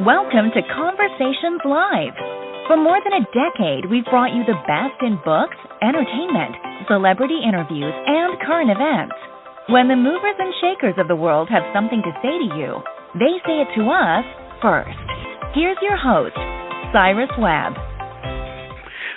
Welcome to Conversations Live. For more than a decade, we've brought you the best in books, entertainment, celebrity interviews, and current events. When the movers and shakers of the world have something to say to you, they say it to us first. Here's your host, Cyrus Webb.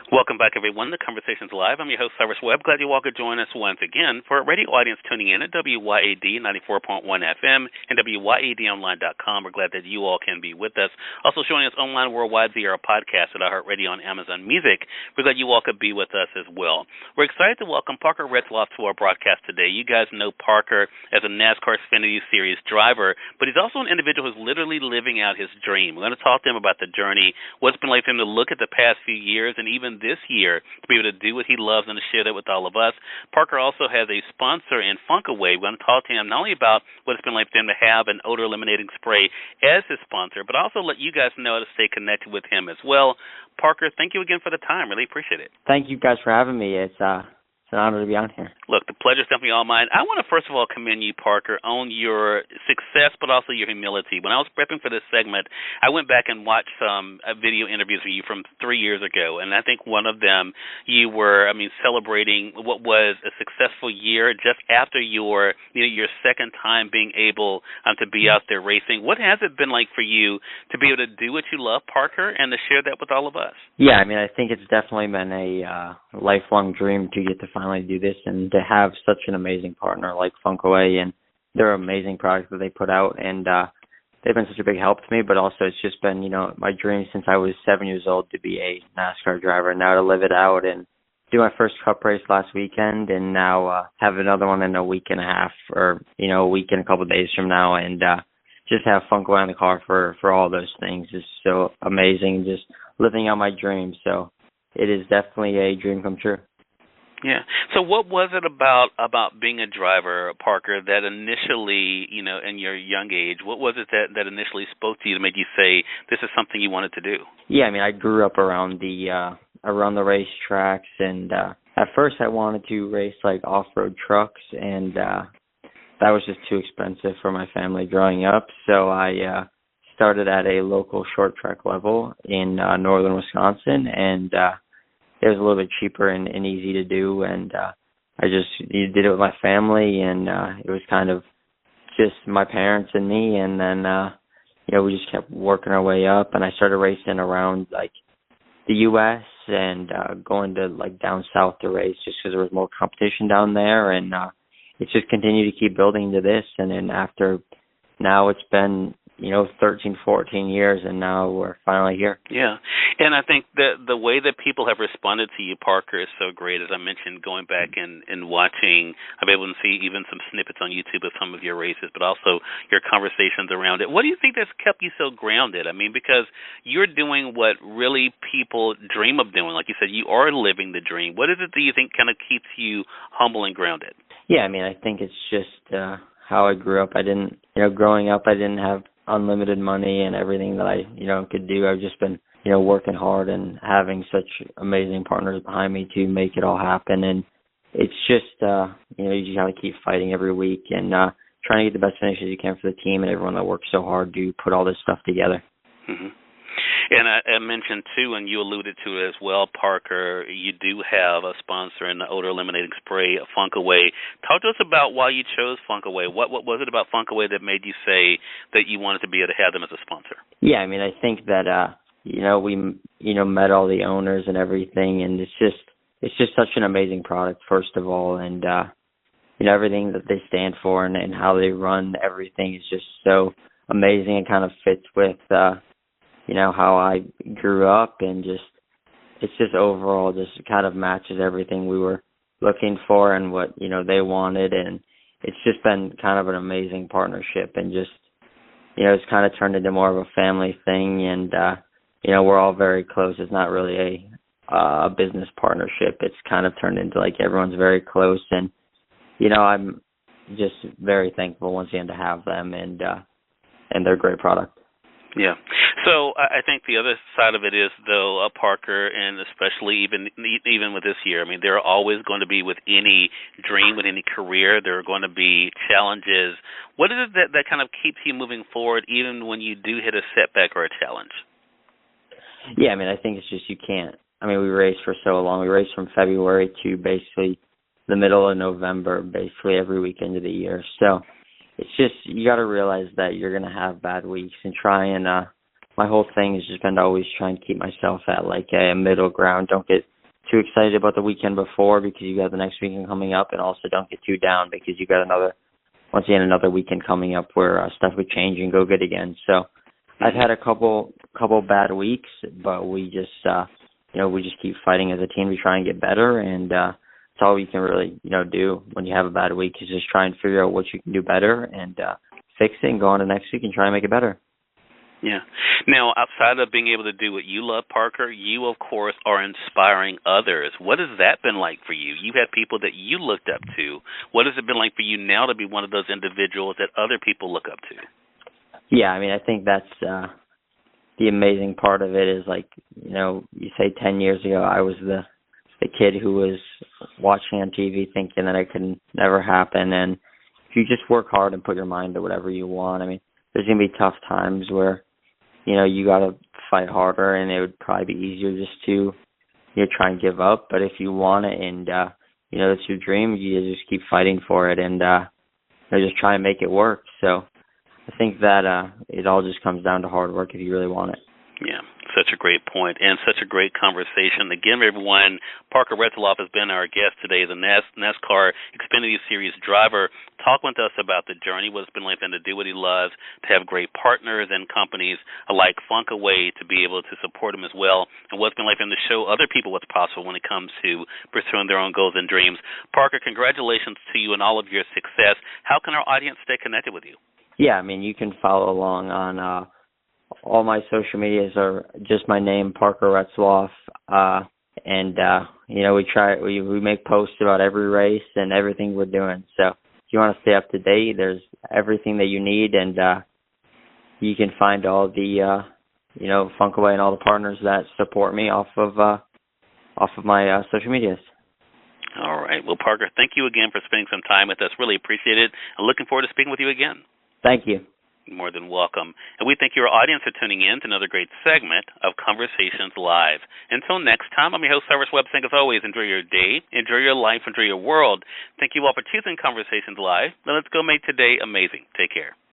Welcome back, everyone, to Conversations Live. I'm your host, Cyrus Webb. Glad you all could join us once again. For our radio audience tuning in at WYAD 94.1 FM and WYADonline.com, we're glad that you all can be with us. Also joining us online worldwide via our podcast at iHeartRadio on Amazon Music. We're glad you all could be with us as well. We're excited to welcome Parker Retzlaff to our broadcast today. You guys know Parker as a NASCAR Xfinity Series driver, but he's also an individual who's literally living out his dream. We're going to talk to him about the journey, what's been like for him to look at the past few years, and even this year to be able to do what he loves and to share that with all of us. Parker also has a sponsor in Funkaway. We're going to talk to him not only about what it's been like for him to have an odor eliminating spray as his sponsor, but also let you guys know how to stay connected with him as well. Parker, thank you again for the time. Really appreciate it. Thank you guys for having me. It's an honor to be on here. Look, the pleasure's definitely all mine. I want to first of all commend you, Parker, on your success, but also your humility. When I was prepping for this segment, I went back and watched some video interviews with you from 3 years ago, and I think one of them you were, celebrating what was a successful year just after your second time being able to be out there racing. What has it been like for you to be able to do what you love, Parker, and to share that with all of us? Yeah, I think it's definitely been a lifelong dream to get to finally do this and to have such an amazing partner like Funkaway, and they're amazing products that they put out, and they've been such a big help to me, but also it's just been, my dream since I was 7 years old to be a NASCAR driver, and now to live it out and do my first cup race last weekend, and now have another one in a week and a half, or, a week and a couple of days from now, and just have Funkaway on the car for all those things is so amazing, just living out my dream. So it is definitely a dream come true. Yeah. So what was it about being a driver, Parker, that initially, in your young age, what was it that initially spoke to you to make you say this is something you wanted to do? Yeah, I grew up around the racetracks, and at first I wanted to race like off-road trucks, and that was just too expensive for my family growing up. So I started at a local short track level in northern Wisconsin, and it was a little bit cheaper and easy to do, and I just did it with my family, and it was kind of just my parents and me, and then we just kept working our way up, and I started racing around like the U.S. and going to like down south to race just because there was more competition down there, and it's just continued to keep building to this, and then after now it's been 13, 14 years, and now we're finally here. Yeah, and I think the way that people have responded to you, Parker, is so great. As I mentioned, going back and watching, I've been able to see even some snippets on YouTube of some of your races, but also your conversations around it. What do you think that's kept you so grounded? Because you're doing what really people dream of doing. Like you said, you are living the dream. What is it that you think kind of keeps you humble and grounded? Yeah, I think it's just how I grew up. Growing up, I didn't have unlimited money and everything that I, could do. I've just been, working hard and having such amazing partners behind me to make it all happen. And it's just, you just got to keep fighting every week and trying to get the best finishes you can for the team and everyone that works so hard to put all this stuff together. Mm-hmm. And I mentioned, too, and you alluded to it as well, Parker, you do have a sponsor in the odor eliminating spray, Funkaway. Talk to us about why you chose Funkaway. What was it about Funkaway that made you say that you wanted to be able to have them as a sponsor? Yeah, I think that, we, met all the owners and everything, and it's just such an amazing product, first of all, and, everything that they stand for and how they run everything is just so amazing. It kind of fits with, how I grew up, and it's just overall just kind of matches everything we were looking for and what, they wanted. And it's just been kind of an amazing partnership, and just, it's kind of turned into more of a family thing. And, we're all very close. It's not really a business partnership. It's kind of turned into like everyone's very close. And, I'm just very thankful once again to have them, and they're a great product. Yeah. So I think the other side of it is, though, Parker, and especially even with this year, I mean, there are always going to be, with any dream, with any career, there are going to be challenges. What is it that kind of keeps you moving forward, even when you do hit a setback or a challenge? Yeah, I mean, I think it's just you can't. I mean, we raced for so long. We raced from February to basically the middle of November, basically every weekend of the year. So it's just, you got to realize that you're going to have bad weeks and try and, my whole thing has just been to always try and keep myself at like a middle ground. Don't get too excited about the weekend before because you got the next weekend coming up, and also don't get too down because you got another weekend coming up where stuff would change and go good again. So I've had a couple bad weeks, but we just we just keep fighting as a team to try and get better, and it's all you can really do when you have a bad week is just try and figure out what you can do better and fix it and go on to next week and try and make it better. Yeah. Now, outside of being able to do what you love, Parker, you, of course, are inspiring others. What has that been like for you? You have people that you looked up to. What has it been like for you now to be one of those individuals that other people look up to? Yeah, I mean, I think that's the amazing part of it is, like, you say 10 years ago, I was the kid who was watching on TV thinking that it could never happen. And if you just work hard and put your mind to whatever you want, I mean, there's going to be tough times where you got to fight harder, and it would probably be easier just to try and give up. But if you want it and it's your dream, you just keep fighting for it and just try and make it work. So I think that it all just comes down to hard work if you really want it. Yeah, such a great point and such a great conversation. Again, everyone, Parker Retzlaff has been our guest today, the NASCAR Xfinity Series driver, talking with us about the journey, what it's been like for him to do what he loves, to have great partners and companies like Funkaway to be able to support him as well, and what's been like for him to show other people what's possible when it comes to pursuing their own goals and dreams. Parker, congratulations to you and all of your success. How can our audience stay connected with you? Yeah, I mean, you can follow along on all my social medias are just my name, Parker Retzlaff, and we make posts about every race and everything we're doing. So if you want to stay up to date, there's everything that you need, and you can find all the Funkaway and all the partners that support me off of my social medias. All right. Well, Parker, thank you again for spending some time with us. Really appreciate it. I'm looking forward to speaking with you again. Thank you. More than welcome. And we thank your audience for tuning in to another great segment of Conversations Live. Until next time, I'm your host, Cyrus Webb, saying as always, enjoy your day, enjoy your life, enjoy your world. Thank you all for choosing Conversations Live. Now let's go make today amazing. Take care.